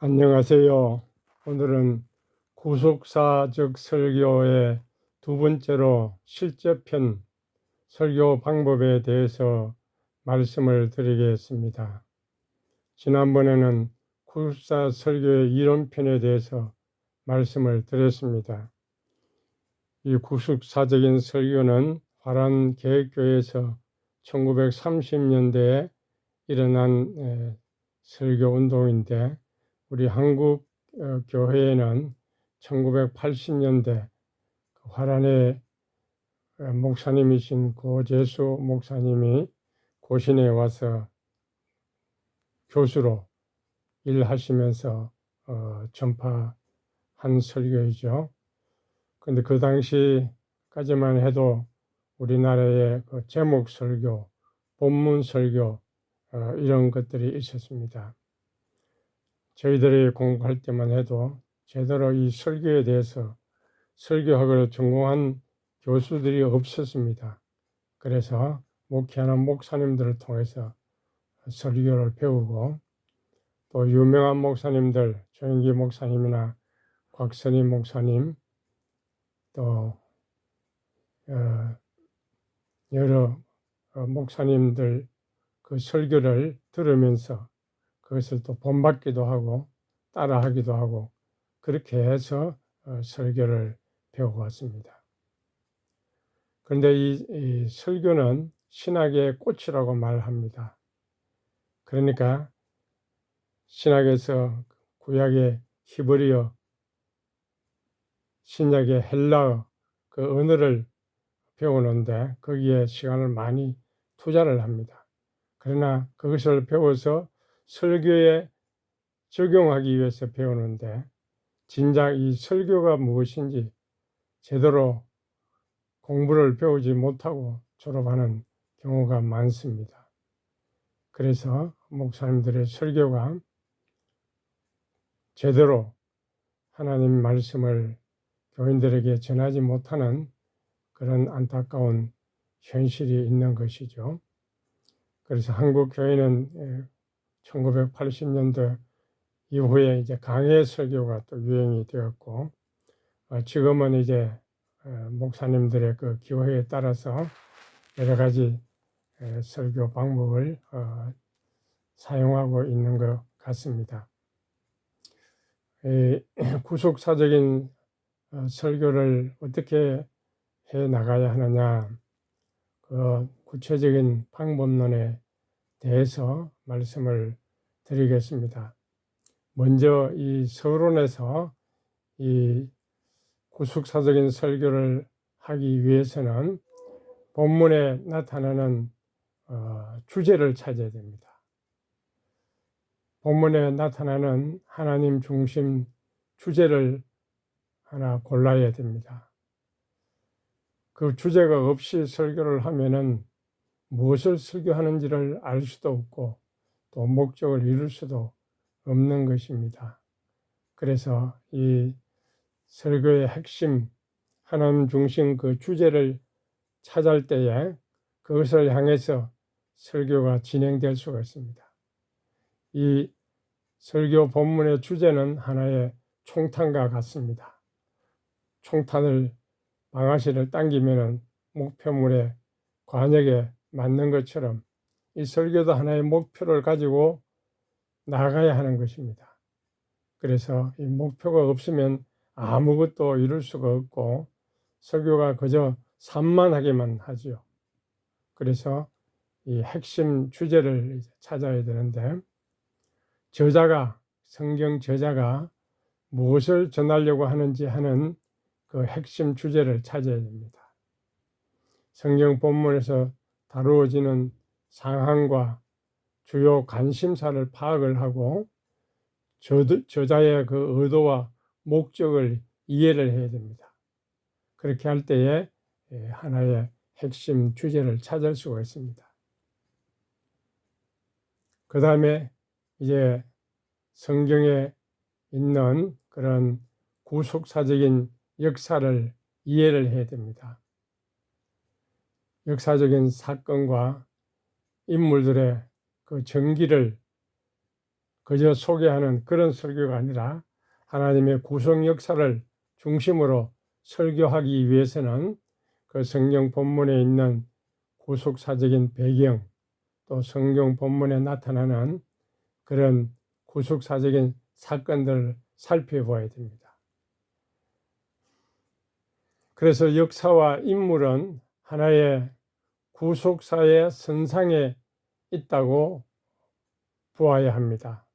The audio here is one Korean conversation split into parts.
안녕하세요. 오늘은 구속사적 설교의 두 번째로 실제편 설교 방법에 대해서 말씀을 드리겠습니다. 지난번에는 구속사 설교의 이론편에 대해서 말씀을 드렸습니다. 이 구속사적인 설교는 화란 개혁교회에서 1930년대에 일어난 설교 운동인데 우리 한국 교회에는 1980년대 화란의 목사님이신 고재수 목사님이 고신에 와서 교수로 일하시면서 전파한 설교이죠. 그런데 그 당시까지만 해도 우리나라의 그 제목 설교, 본문 설교 이런 것들이 있었습니다. 저희들이 공부할 때만 해도 제대로 이 설교에 대해서 설교학을 전공한 교수들이 없었습니다. 그래서 목회하는 목사님들을 통해서 설교를 배우고 또 유명한 목사님들, 조영기 목사님이나 곽선희 목사님 또 여러 목사님들 그 설교를 들으면서 그것을 또 본받기도 하고 따라하기도 하고 그렇게 해서 설교를 배워왔습니다. 그런데 이 설교는 신학의 꽃이라고 말합니다. 그러니까 신학에서 구약의 히브리어, 신약의 헬라어 그 언어를 배우는데 거기에 시간을 많이 투자를 합니다. 그러나 그것을 배워서 설교에 적용하기 위해서 배우는데 진작 이 설교가 무엇인지 제대로 공부를 배우지 못하고 졸업하는 경우가 많습니다. 그래서 목사님들의 설교가 제대로 하나님 말씀을 교인들에게 전하지 못하는 그런 안타까운 현실이 있는 것이죠. 그래서 한국 교회는 1980년대 이후에 이제 강해 설교가 또 유행이 되었고 지금은 이제 목사님들의 그 기호에 따라서 여러 가지 설교 방법을 사용하고 있는 것 같습니다. 구속사적인 설교를 어떻게 해 나가야 하느냐, 그 구체적인 방법론에 대해서 말씀을 드리겠습니다. 먼저 이 서론에서 이 구속사적인 설교를 하기 위해서는 본문에 나타나는 주제를 찾아야 됩니다. 본문에 나타나는 하나님 중심 주제를 하나 골라야 됩니다. 그 주제가 없이 설교를 하면은 무엇을 설교하는지를 알 수도 없고 또 목적을 이룰 수도 없는 것입니다. 그래서 이 설교의 핵심, 하나님 중심 그 주제를 찾을 때에 그것을 향해서 설교가 진행될 수가 있습니다. 이 설교 본문의 주제는 하나의 총탄과 같습니다. 총탄을 방아쇠를 당기면은 목표물의 관역에 맞는 것처럼 이 설교도 하나의 목표를 가지고 나아가야 하는 것입니다. 그래서 이 목표가 없으면 아무것도 이룰 수가 없고 설교가 그저 산만하게만 하죠. 그래서 이 핵심 주제를 찾아야 되는데 성경 저자가 무엇을 전하려고 하는지 하는 그 핵심 주제를 찾아야 됩니다. 성경 본문에서 다루어지는 상황과 주요 관심사를 파악을 하고 저자의 그 의도와 목적을 이해를 해야 됩니다. 그렇게 할 때에 하나의 핵심 주제를 찾을 수가 있습니다. 그 다음에 이제 성경에 있는 그런 구속사적인 역사를 이해를 해야 됩니다. 역사적인 사건과 인물들의 그 전기를 그저 소개하는 그런 설교가 아니라 하나님의 구속 역사를 중심으로 설교하기 위해서는 그 성경 본문에 있는 구속사적인 배경, 또 성경 본문에 나타나는 그런 구속사적인 사건들을 살펴봐야 됩니다. 그래서 역사와 인물은 하나의 구속사의 선상에 있다고 보아야 합니다.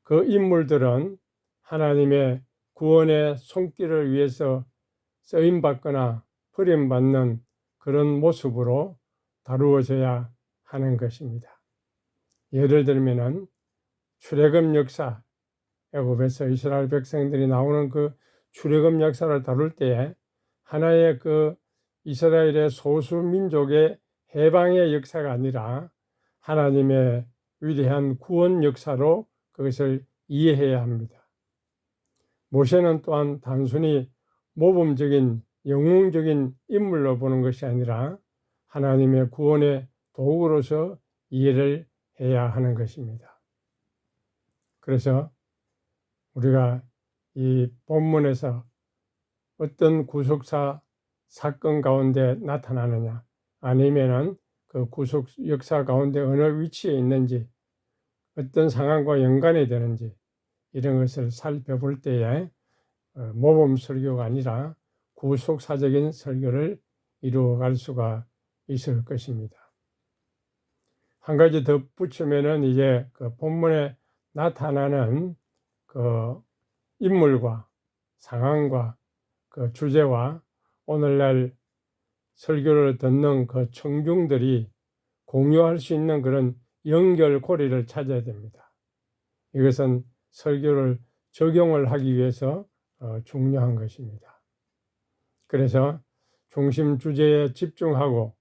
그 인물들은 하나님의 구원의 손길을 위해서 쓰임받거나 버림받는 그런 모습으로 다루어져야 하는 것입니다. 예를 들면은 출애굽 역사, 애굽에서 이스라엘 백성들이 나오는 그 출애굽 역사를 다룰 때에 하나의 그 이스라엘의 소수 민족의 해방의 역사가 아니라 하나님의 위대한 구원 역사로 그것을 이해해야 합니다. 모세는 또한 단순히 모범적인 영웅적인 인물로 보는 것이 아니라 하나님의 구원의 도구로서 이해를 해야 하는 것입니다. 그래서 우리가 이 본문에서 어떤 구속사 사건 가운데 나타나느냐, 아니면은 그 구속 역사 가운데 어느 위치에 있는지, 어떤 상황과 연관이 되는지 이런 것을 살펴볼 때에 모범 설교가 아니라 구속사적인 설교를 이루어갈 수가 있을 것입니다. 한 가지 덧붙이면은 이제 그 본문에 나타나는 그 인물과 상황과 그 주제와 오늘날 설교를 듣는 그 청중들이 공유할 수 있는 그런 연결고리를 찾아야 됩니다. 이것은 설교를 적용을 하기 위해서 중요한 것입니다. 그래서 중심 주제에 집중하고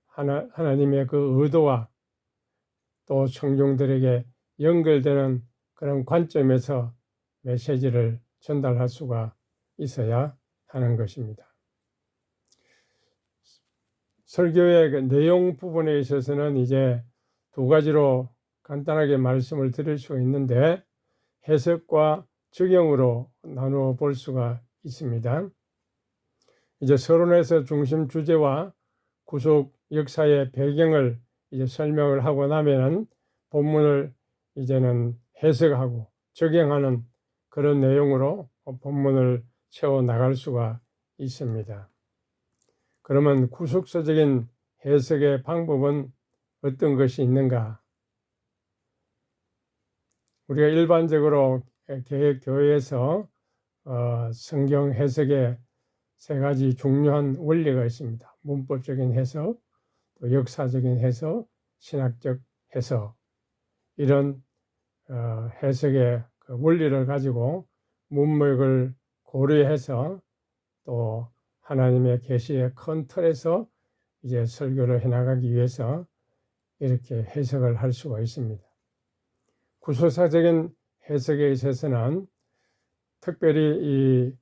하나님의 그 의도와 또 청중들에게 연결되는 그런 관점에서 메시지를 전달할 수가 있어야 하는 것입니다. 설교의 그 내용 부분에 있어서는 이제 두 가지로 간단하게 말씀을 드릴 수 있는데 해석과 적용으로 나누어 볼 수가 있습니다. 이제 서론에서 중심 주제와 구속 역사의 배경을 이제 설명을 하고 나면은 본문을 이제는 해석하고 적용하는 그런 내용으로 본문을 채워 나갈 수가 있습니다. 그러면 구속사적인 해석의 방법은 어떤 것이 있는가? 우리가 일반적으로 교회에서 성경 해석에 세 가지 중요한 원리가 있습니다. 문법적인 해석, 또 역사적인 해석, 신학적 해석. 이런 해석의 그 원리를 가지고 문맥을 고려해서 또 하나님의 계시의 큰 틀에서 이제 설교를 해나가기 위해서 이렇게 해석을 할 수가 있습니다. 구속사적인 해석에 있어서는 특별히 이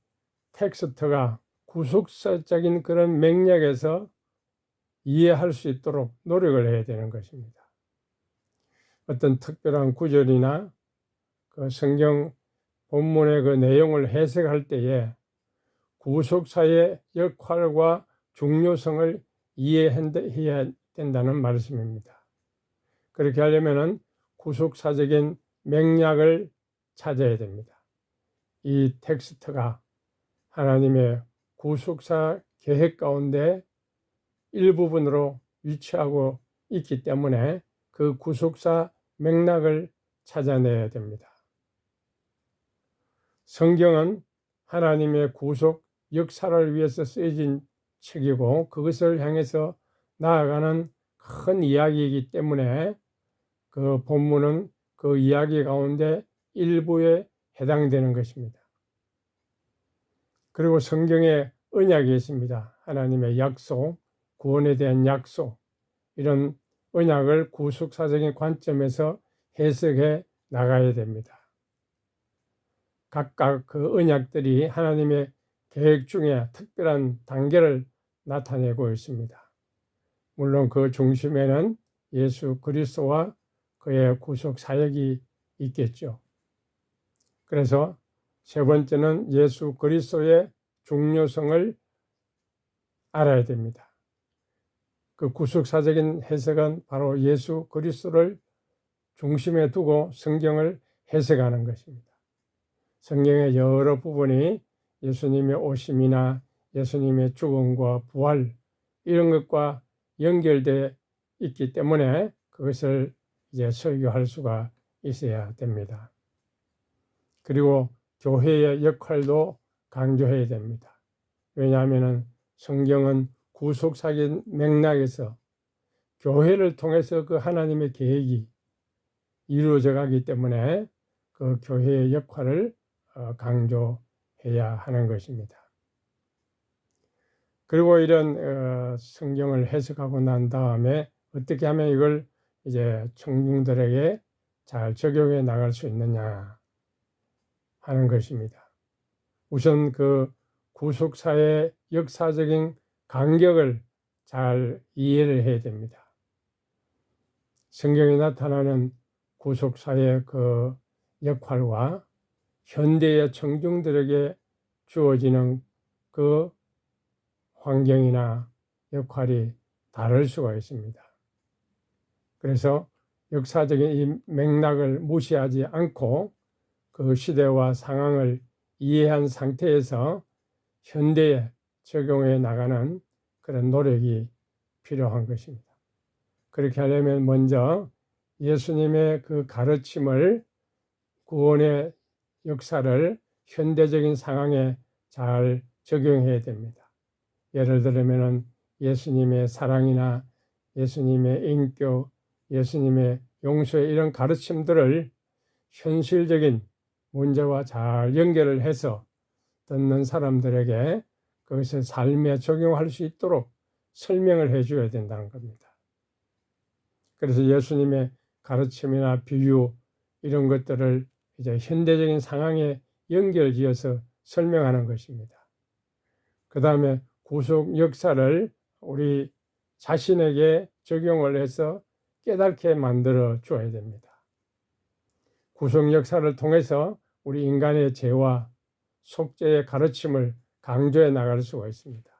텍스트가 구속사적인 그런 맥락에서 이해할 수 있도록 노력을 해야 되는 것입니다. 어떤 특별한 구절이나 그 성경 본문의 그 내용을 해석할 때에 구속사의 역할과 중요성을 이해해야 된다는 말씀입니다. 그렇게 하려면은 구속사적인 맥락을 찾아야 됩니다. 이 텍스트가 하나님의 구속사 계획 가운데 일부분으로 위치하고 있기 때문에 그 구속사 맥락을 찾아내야 됩니다. 성경은 하나님의 구속 역사를 위해서 쓰여진 책이고 그것을 향해서 나아가는 큰 이야기이기 때문에 그 본문은 그 이야기 가운데 일부에 해당되는 것입니다. 그리고 성경에 언약이 있습니다. 하나님의 약속, 구원에 대한 약속, 이런 언약을 구속사적인 관점에서 해석해 나가야 됩니다. 각각 그 언약들이 하나님의 계획 중에 특별한 단계를 나타내고 있습니다. 물론 그 중심에는 예수 그리스도와 그의 구속 사역이 있겠죠. 그래서 세 번째는 예수 그리스도의 중요성을 알아야 됩니다. 그 구속사적인 해석은 바로 예수 그리스도를 중심에 두고 성경을 해석하는 것입니다. 성경의 여러 부분이 예수님의 오심이나 예수님의 죽음과 부활 이런 것과 연결되어 있기 때문에 그것을 이제 설교할 수가 있어야 됩니다. 그리고 교회의 역할도 강조해야 됩니다. 왜냐하면 성경은 구속사적인 맥락에서 교회를 통해서 그 하나님의 계획이 이루어져 가기 때문에 그 교회의 역할을 강조해야 하는 것입니다. 그리고 이런 성경을 해석하고 난 다음에 어떻게 하면 이걸 이제 청중들에게 잘 적용해 나갈 수 있느냐 하는 것입니다. 우선 그 구속사의 역사적인 간격을 잘 이해를 해야 됩니다. 성경에 나타나는 구속사의 그 역할과 현대의 청중들에게 주어지는 그 환경이나 역할이 다를 수가 있습니다. 그래서 역사적인 이 맥락을 무시하지 않고 그 시대와 상황을 이해한 상태에서 현대에 적용해 나가는 그런 노력이 필요한 것입니다. 그렇게 하려면 먼저 예수님의 그 가르침을 구원의 역사를 현대적인 상황에 잘 적용해야 됩니다. 예를 들면 예수님의 사랑이나 예수님의 인격, 예수님의 용서의 이런 가르침들을 현실적인 문제와 잘 연결을 해서 듣는 사람들에게 그것을 삶에 적용할 수 있도록 설명을 해줘야 된다는 겁니다. 그래서 예수님의 가르침이나 비유 이런 것들을 이제 현대적인 상황에 연결지어서 설명하는 것입니다. 그 다음에 구속 역사를 우리 자신에게 적용을 해서 깨닫게 만들어 줘야 됩니다. 구속 역사를 통해서 우리 인간의 죄와 속죄의 가르침을 강조해 나갈 수가 있습니다.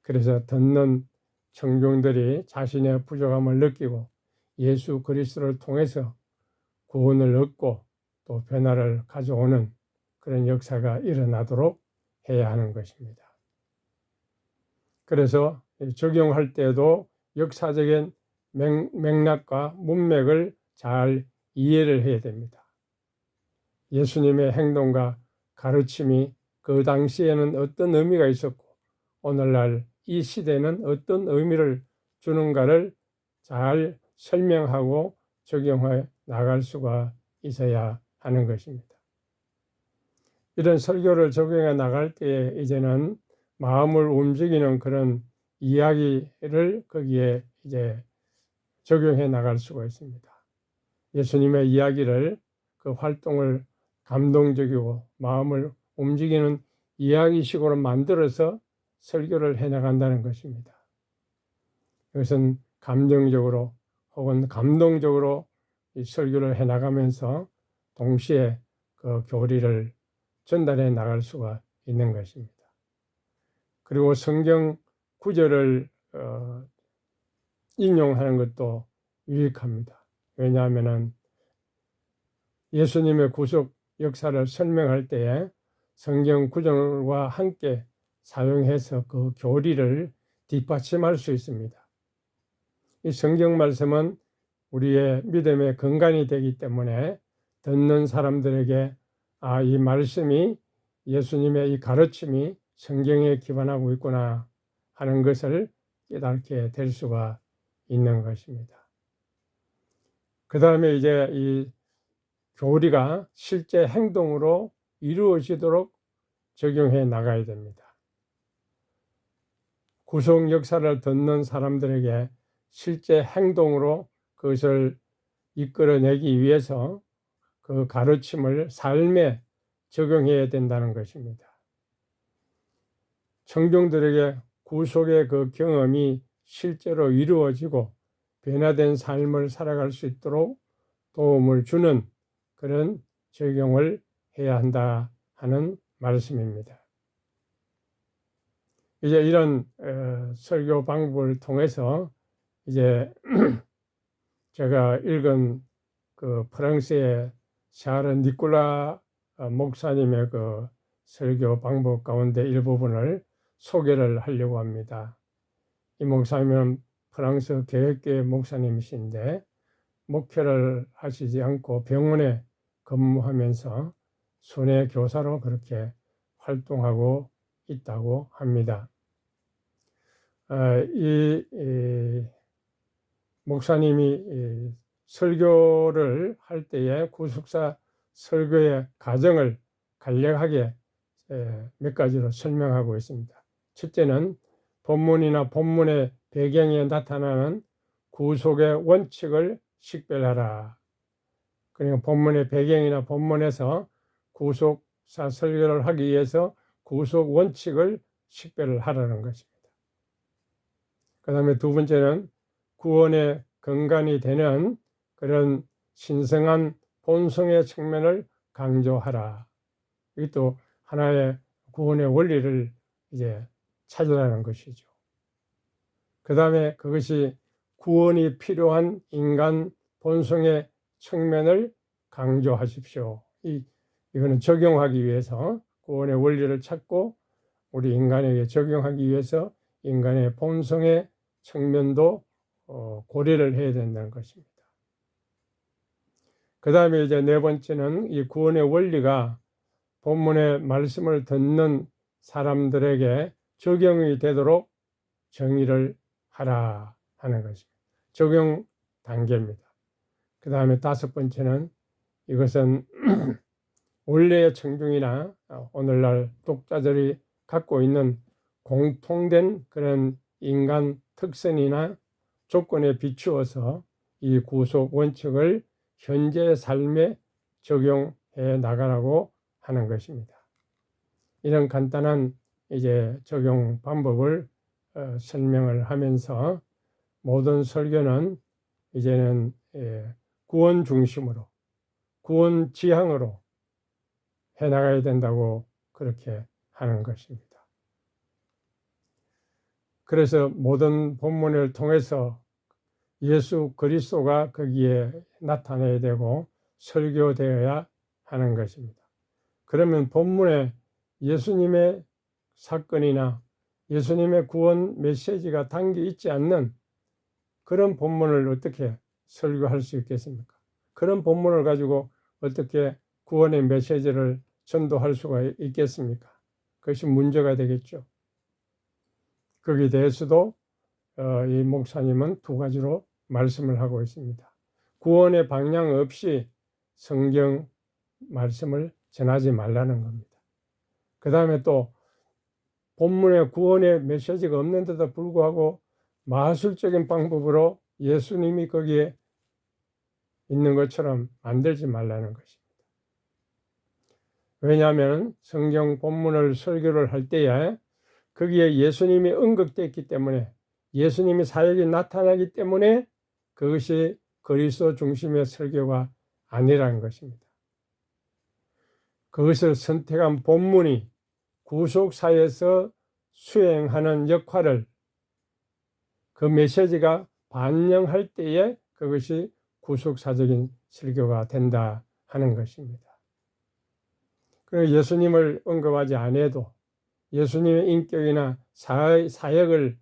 그래서 듣는 청중들이 자신의 부족함을 느끼고 예수 그리스도를 통해서 구원을 얻고 또 변화를 가져오는 그런 역사가 일어나도록 해야 하는 것입니다. 그래서 적용할 때도 역사적인 맥락과 문맥을 잘 이해를 해야 됩니다. 예수님의 행동과 가르침이 그 당시에는 어떤 의미가 있었고 오늘날 이 시대는 어떤 의미를 주는가를 잘 설명하고 적용해 나갈 수가 있어야 하는 것입니다. 이런 설교를 적용해 나갈 때에 이제는 마음을 움직이는 그런 이야기를 거기에 이제 적용해 나갈 수가 있습니다. 예수님의 이야기를 그 활동을 감동적이고 마음을 움직이는 이야기식으로 만들어서 설교를 해 나간다는 것입니다. 이것은 감정적으로 혹은 감동적으로 이 설교를 해 나가면서 동시에 그 교리를 전달해 나갈 수가 있는 것입니다. 그리고 성경 구절을 인용하는 것도 유익합니다. 왜냐하면 예수님의 구속 역사를 설명할 때에 성경 구절과 함께 사용해서 그 교리를 뒷받침할 수 있습니다. 이 성경 말씀은 우리의 믿음의 근간이 되기 때문에 듣는 사람들에게 이 말씀이 예수님의 이 가르침이 성경에 기반하고 있구나 하는 것을 깨닫게 될 수가 있는 것입니다. 그 다음에 이제 이 교리가 실제 행동으로 이루어지도록 적용해 나가야 됩니다. 구속 역사를 듣는 사람들에게 실제 행동으로 그것을 이끌어내기 위해서 그 가르침을 삶에 적용해야 된다는 것입니다. 청중들에게 구속의 그 경험이 실제로 이루어지고 변화된 삶을 살아갈 수 있도록 도움을 주는 그런 적용을 해야 한다 하는 말씀입니다. 이제 이런 설교 방법을 통해서 이제 제가 읽은 그 프랑스의 샤르 니콜라 목사님의 그 설교 방법 가운데 일부분을 소개를 하려고 합니다. 이 목사님은 프랑스 개혁교회 목사님이신데 목회를 하시지 않고 병원에 근무하면서 순회 교사로 그렇게 활동하고 있다고 합니다. 이 목사님이 설교를 할 때에 구속사 설교의 과정을 간략하게 몇 가지로 설명하고 있습니다. 첫째는 본문이나 본문의 배경에 나타나는 구속의 원칙을 식별하라. 그러니까 본문의 배경이나 본문에서 구속사 설교를 하기 위해서 구속 원칙을 식별을 하라는 것입니다. 그 다음에 두 번째는 구원의 근간이 되는 그런 신성한 본성의 측면을 강조하라. 이것도 하나의 구원의 원리를 이제 찾으라는 것이죠. 그 다음에 그것이 구원이 필요한 인간 본성의 측면을 강조하십시오. 이거는 적용하기 위해서 구원의 원리를 찾고 우리 인간에게 적용하기 위해서 인간의 본성의 측면도 고려를 해야 된다는 것입니다. 그 다음에 이제 네 번째는 이 구원의 원리가 본문의 말씀을 듣는 사람들에게 적용이 되도록 정의를 하라 하는 것입니다. 적용 단계입니다. 그 다음에 다섯 번째는 이것은 원래의 청중이나 오늘날 독자들이 갖고 있는 공통된 그런 인간 특성이나 조건에 비추어서 이 구속 원칙을 현재 삶에 적용해 나가라고 하는 것입니다. 이런 간단한 이제 적용 방법을 설명을 하면서 모든 설교는 이제는 구원 중심으로, 구원 지향으로 해 나가야 된다고 그렇게 하는 것입니다. 그래서 모든 본문을 통해서 예수 그리스도가 거기에 나타나야 되고 설교되어야 하는 것입니다. 그러면 본문에 예수님의 사건이나 예수님의 구원 메시지가 담겨 있지 않는 그런 본문을 어떻게 설교할 수 있겠습니까? 그런 본문을 가지고 어떻게 구원의 메시지를 전도할 수가 있겠습니까? 그것이 문제가 되겠죠. 거기에 대해서도 이 목사님은 두 가지로 말씀을 하고 있습니다. 구원의 방향 없이 성경 말씀을 전하지 말라는 겁니다. 그 다음에 또 본문에 구원의 메시지가 없는데도 불구하고 마술적인 방법으로 예수님이 거기에 있는 것처럼 만들지 말라는 것입니다. 왜냐하면 성경 본문을 설교를 할 때에 거기에 예수님이 언급됐기 때문에 예수님이 사역이 나타나기 때문에 그것이 그리스도 중심의 설교가 아니라는 것입니다. 그것을 선택한 본문이 구속사에서 수행하는 역할을 그 메시지가 반영할 때에 그것이 구속사적인 설교가 된다 하는 것입니다. 그리고 예수님을 언급하지 않아도 예수님의 인격이나 사역을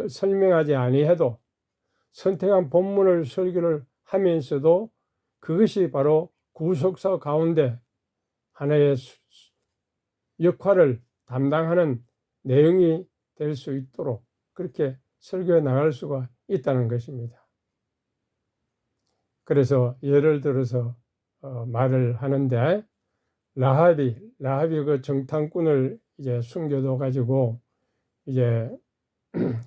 설명하지 아니해도 선택한 본문을 설교를 하면서도 그것이 바로 구속사 가운데 하나의 역할을 담당하는 내용이 될 수 있도록 그렇게 설교해 나갈 수가 있다는 것입니다. 그래서 예를 들어서 말을 하는데 라합이 그 정탐꾼을 이제 숨겨둬 가지고 이제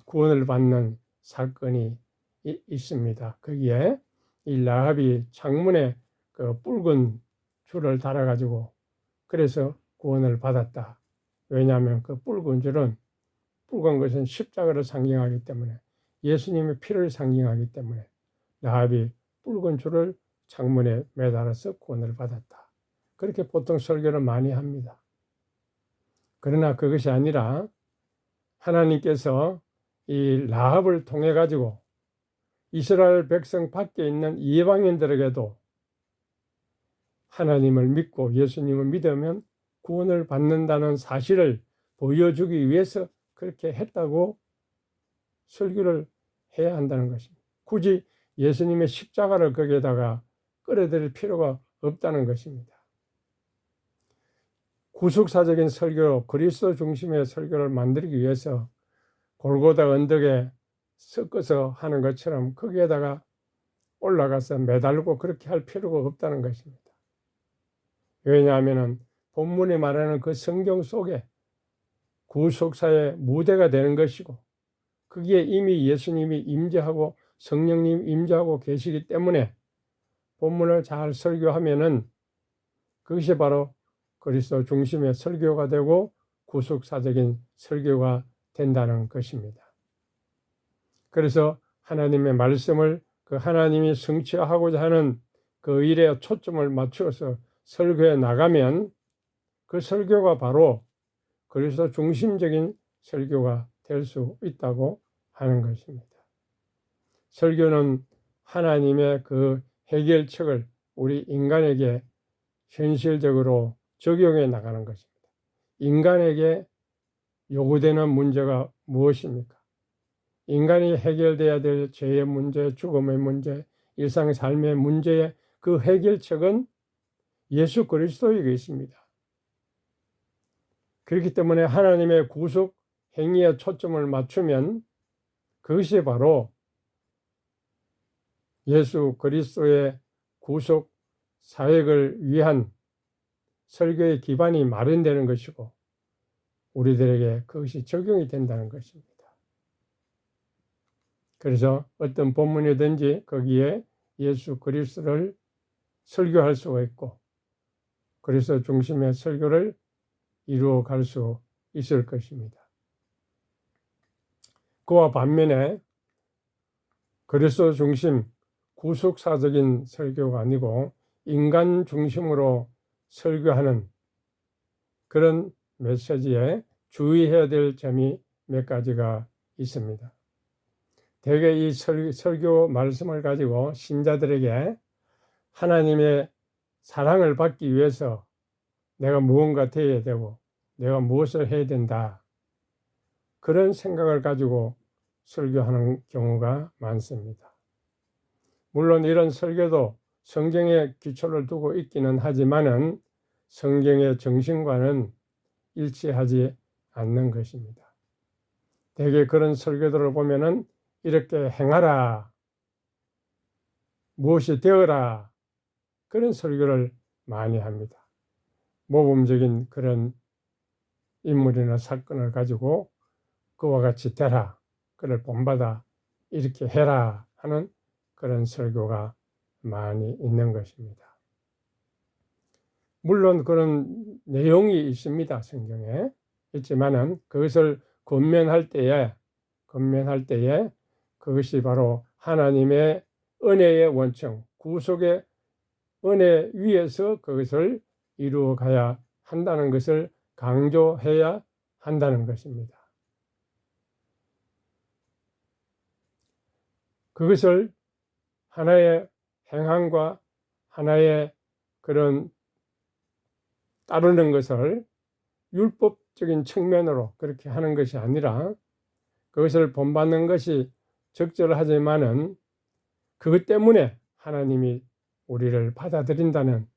구원을 받는 사건이 있습니다. 거기에 이 라합이 창문에 그 붉은 줄을 달아 가지고 그래서 구원을 받았다. 왜냐하면 그 붉은 줄은 붉은 것은 십자가를 상징하기 때문에 예수님의 피를 상징하기 때문에 라합이 붉은 줄을 창문에 매달아서 구원을 받았다. 그렇게 보통 설교를 많이 합니다. 그러나 그것이 아니라 하나님께서 이 라합을 통해 가지고 이스라엘 백성 밖에 있는 이방인들에게도 하나님을 믿고 예수님을 믿으면 구원을 받는다는 사실을 보여주기 위해서 그렇게 했다고 설교를 해야 한다는 것입니다. 굳이 예수님의 십자가를 거기에다가 끌어들일 필요가 없다는 것입니다. 구속사적인 설교, 그리스도 중심의 설교를 만들기 위해서 골고다 언덕에 섞어서 하는 것처럼 거기에다가 올라가서 매달고 그렇게 할 필요가 없다는 것입니다. 왜냐하면 본문이 말하는 그 성경 속에 구속사의 무대가 되는 것이고 거기에 이미 예수님이 임재하고 성령님 임재하고 계시기 때문에 본문을 잘 설교하면은 그것이 바로 그리스도 중심의 설교가 되고 구속사적인 설교가 된다는 것입니다. 그래서 하나님의 말씀을 그 하나님이 성취하고자 하는 그 일에 초점을 맞추어서 설교해 나가면 그 설교가 바로 그리스도 중심적인 설교가 될 수 있다고 하는 것입니다. 설교는 하나님의 그 해결책을 우리 인간에게 현실적으로 적용해 나가는 것입니다. 인간에게 요구되는 문제가 무엇입니까? 인간이 해결돼야 될 죄의 문제, 죽음의 문제, 일상 삶의 문제의 그 해결책은 예수 그리스도에게 있습니다. 그렇기 때문에 하나님의 구속 행위에 초점을 맞추면 그것이 바로 예수 그리스도의 구속 사역을 위한 설교의 기반이 마련되는 것이고 우리들에게 그것이 적용이 된다는 것입니다. 그래서 어떤 본문이든지 거기에 예수 그리스도를 설교할 수가 있고 그리스도 중심의 설교를 이루어 갈 수 있을 것입니다. 그와 반면에 그리스도 중심 구속사적인 설교가 아니고 인간 중심으로 설교하는 그런 메시지에 주의해야 될 점이 몇 가지가 있습니다. 대개 이 설교 말씀을 가지고 신자들에게 하나님의 사랑을 받기 위해서 내가 무언가 되어야 되고 내가 무엇을 해야 된다. 그런 생각을 가지고 설교하는 경우가 많습니다. 물론 이런 설교도 성경에 기초를 두고 있기는 하지만은 성경의 정신과는 일치하지 않는 것입니다. 대개 그런 설교들을 보면은 이렇게 행하라, 무엇이 되어라, 그런 설교를 많이 합니다. 모범적인 그런 인물이나 사건을 가지고 그와 같이 되라, 그를 본받아 이렇게 해라 하는 그런 설교가 많이 있는 것입니다. 물론 그런 내용이 있습니다. 성경에 있지만은 그것을 권면할 때에 그것이 바로 하나님의 은혜의 원천, 구속의 은혜 위에서 그것을 이루어 가야 한다는 것을 강조해야 한다는 것입니다. 그것을 하나의 행함과 하나의 그런 따르는 것을 율법적인 측면으로 그렇게 하는 것이 아니라 그것을 본받는 것이 적절하지만은 그것 때문에 하나님이 우리를 받아들인다는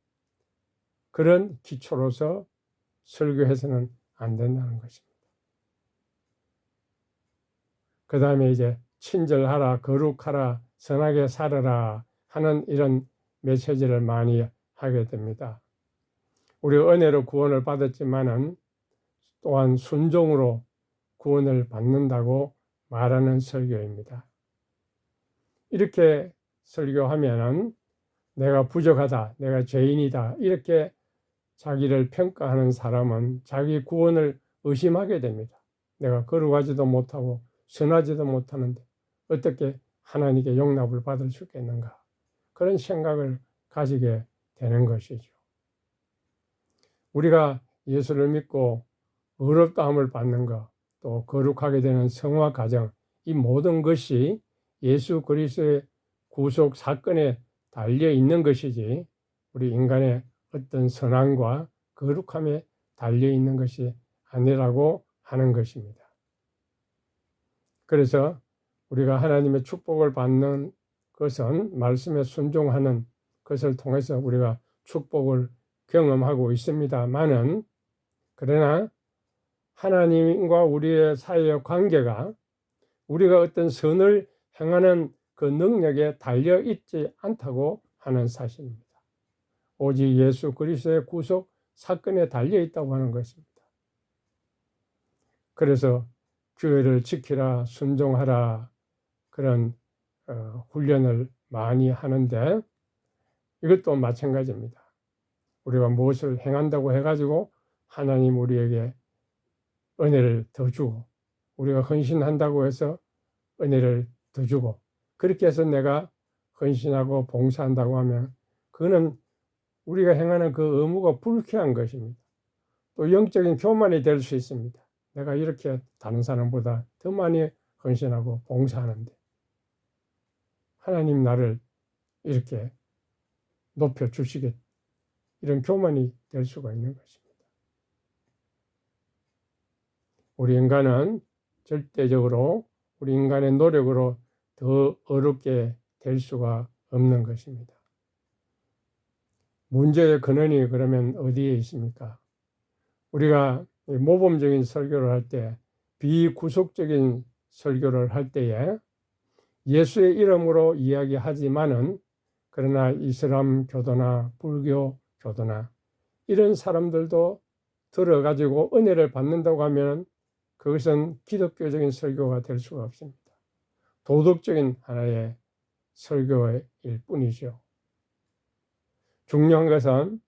그런 기초로서 설교해서는 안 된다는 것입니다. 그 다음에 이제 친절하라, 거룩하라, 선하게 살아라 하는 이런 메시지를 많이 하게 됩니다. 우리 은혜로 구원을 받았지만은 또한 순종으로 구원을 받는다고 말하는 설교입니다. 이렇게 설교하면은 내가 부족하다, 내가 죄인이다 이렇게 자기를 평가하는 사람은 자기 구원을 의심하게 됩니다. 내가 거룩하지도 못하고 선하지도 못하는데 어떻게 하나님께 용납을 받을 수 있겠는가, 그런 생각을 가지게 되는 것이죠. 우리가 예수를 믿고 의롭다함을 받는 것, 또 거룩하게 되는 성화 과정, 이 모든 것이 예수 그리스도의 구속 사건에 달려 있는 것이지 우리 인간의 어떤 선함과 거룩함에 달려 있는 것이 아니라고 하는 것입니다. 그래서 우리가 하나님의 축복을 받는 것은 말씀에 순종하는 것을 통해서 우리가 축복을 경험하고 있습니다만은, 그러나 하나님과 우리의 사이의 관계가 우리가 어떤 선을 행하는 그 능력에 달려 있지 않다고 하는 사실입니다. 오직 예수 그리스도의 구속 사건에 달려 있다고 하는 것입니다. 그래서 교회를 지키라, 순종하라, 그런 훈련을 많이 하는데, 이것도 마찬가지입니다. 우리가 무엇을 행한다고 해가지고 하나님 우리에게 은혜를 더 주고, 우리가 헌신한다고 해서 은혜를 더 주고, 그렇게 해서 내가 헌신하고 봉사한다고 하면 그거는 우리가 행하는 그 의무가 불쾌한 것입니다. 또 영적인 교만이 될 수 있습니다. 내가 이렇게 다른 사람보다 더 많이 헌신하고 봉사하는데 하나님 나를 이렇게 높여주시겠, 이런 교만이 될 수가 있는 것입니다. 우리 인간은 절대적으로 우리 인간의 노력으로 더 어렵게 될 수가 없는 것입니다. 문제의 근원이 그러면 어디에 있습니까? 우리가 모범적인 설교를 할 때, 비구속적인 설교를 할 때에 예수의 이름으로 이야기하지만은, 그러나 이슬람 교도나 불교 교도나 이런 사람들도 들어가지고 은혜를 받는다고 하면 그것은 기독교적인 설교가 될 수가 없습니다. 도덕적인 하나의 설교일 뿐이죠. 중요한 것은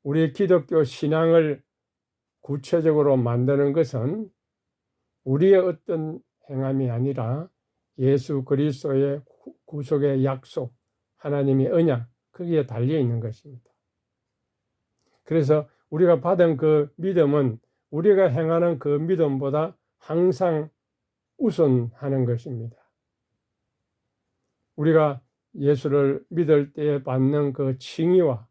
우리 기독교 신앙을 구체적으로 만드는 것은 우리의 어떤 행함이 아니라 예수 그리스도의 구속의 약속, 하나님의 언약, 거기에 달려 있는 것입니다. 그래서 우리가 받은 그 믿음은 우리가 행하는 그 믿음보다 항상 우선하는 것입니다. 우리가 예수를 믿을 때에 받는 그 칭의와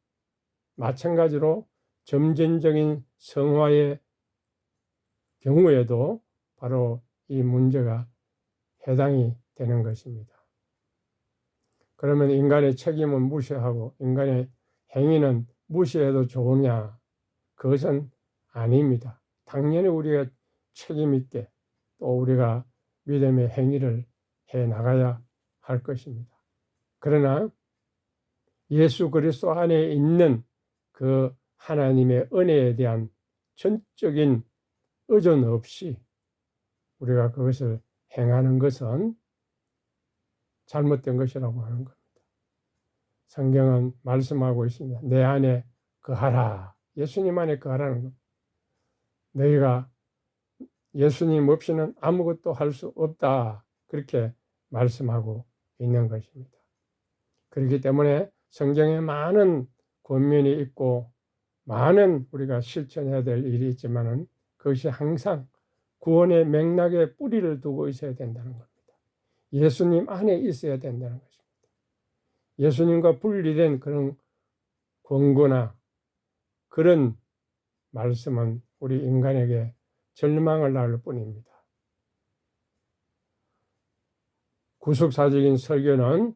마찬가지로 점진적인 성화의 경우에도 바로 이 문제가 해당이 되는 것입니다. 그러면 인간의 책임은 무시하고 인간의 행위는 무시해도 좋으냐? 그것은 아닙니다. 당연히 우리가 책임 있게 또 우리가 믿음의 행위를 해 나가야 할 것입니다. 그러나 예수 그리스도 안에 있는 그 하나님의 은혜에 대한 전적인 의존 없이 우리가 그것을 행하는 것은 잘못된 것이라고 하는 겁니다. 성경은 말씀하고 있습니다. 내 안에 거하라. 예수님 안에 거하라는 겁니다. 너희가 예수님 없이는 아무것도 할 수 없다. 그렇게 말씀하고 있는 것입니다. 그렇기 때문에 성경에 많은 권면이 있고 많은 우리가 실천해야 될 일이 있지만은 그것이 항상 구원의 맥락에 뿌리를 두고 있어야 된다는 겁니다. 예수님 안에 있어야 된다는 것입니다. 예수님과 분리된 그런 권고나 그런 말씀은 우리 인간에게 절망을 낳을 뿐입니다. 구속사적인 설교는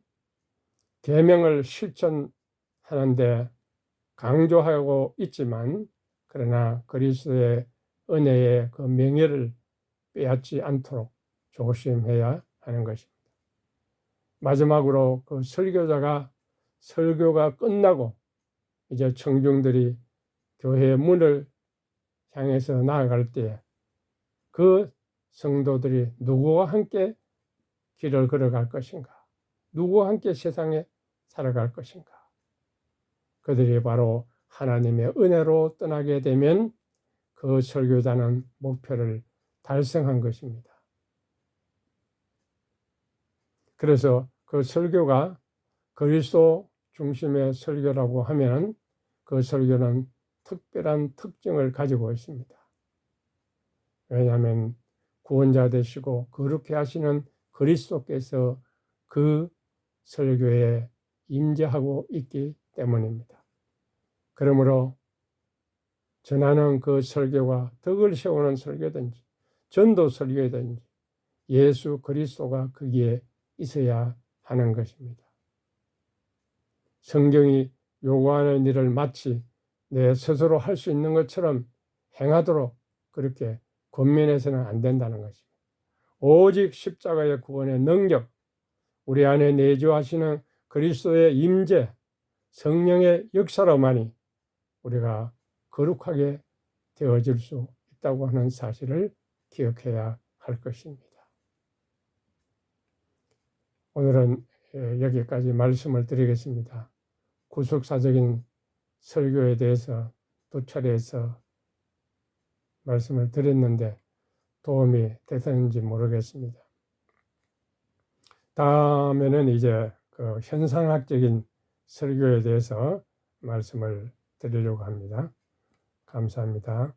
계명을 실천하는데 강조하고 있지만, 그러나 그리스도의 은혜의 그 명예를 빼앗지 않도록 조심해야 하는 것입니다. 마지막으로 그 설교가 끝나고 이제 청중들이 교회의 문을 향해서 나아갈 때 그 성도들이 누구와 함께 길을 걸어갈 것인가? 누구와 함께 세상에 살아갈 것인가? 그들이 바로 하나님의 은혜로 떠나게 되면 그 설교자는 목표를 달성한 것입니다. 그래서 그 설교가 그리스도 중심의 설교라고 하면 그 설교는 특별한 특징을 가지고 있습니다. 왜냐하면 구원자 되시고 거룩해 하시는 그리스도께서 그 설교에 임재하고 있기 때문입니다. 그러므로 전하는 그 설교가 덕을 세우는 설교든지 전도 설교든지 예수 그리스도가 거기에 있어야 하는 것입니다. 성경이 요구하는 일을 마치 내 스스로 할 수 있는 것처럼 행하도록 그렇게 권면해서는 안 된다는 것입니다. 오직 십자가의 구원의 능력, 우리 안에 내주하시는 그리스도의 임재, 성령의 역사로만이 우리가 거룩하게 되어질 수 있다고 하는 사실을 기억해야 할 것입니다. 오늘은 여기까지 말씀을 드리겠습니다. 구속사적인 설교에 대해서 두 차례에서 말씀을 드렸는데 도움이 됐는지 모르겠습니다. 다음에는 이제 그 현상학적인 설교에 대해서 말씀을 드리려고 합니다. 감사합니다.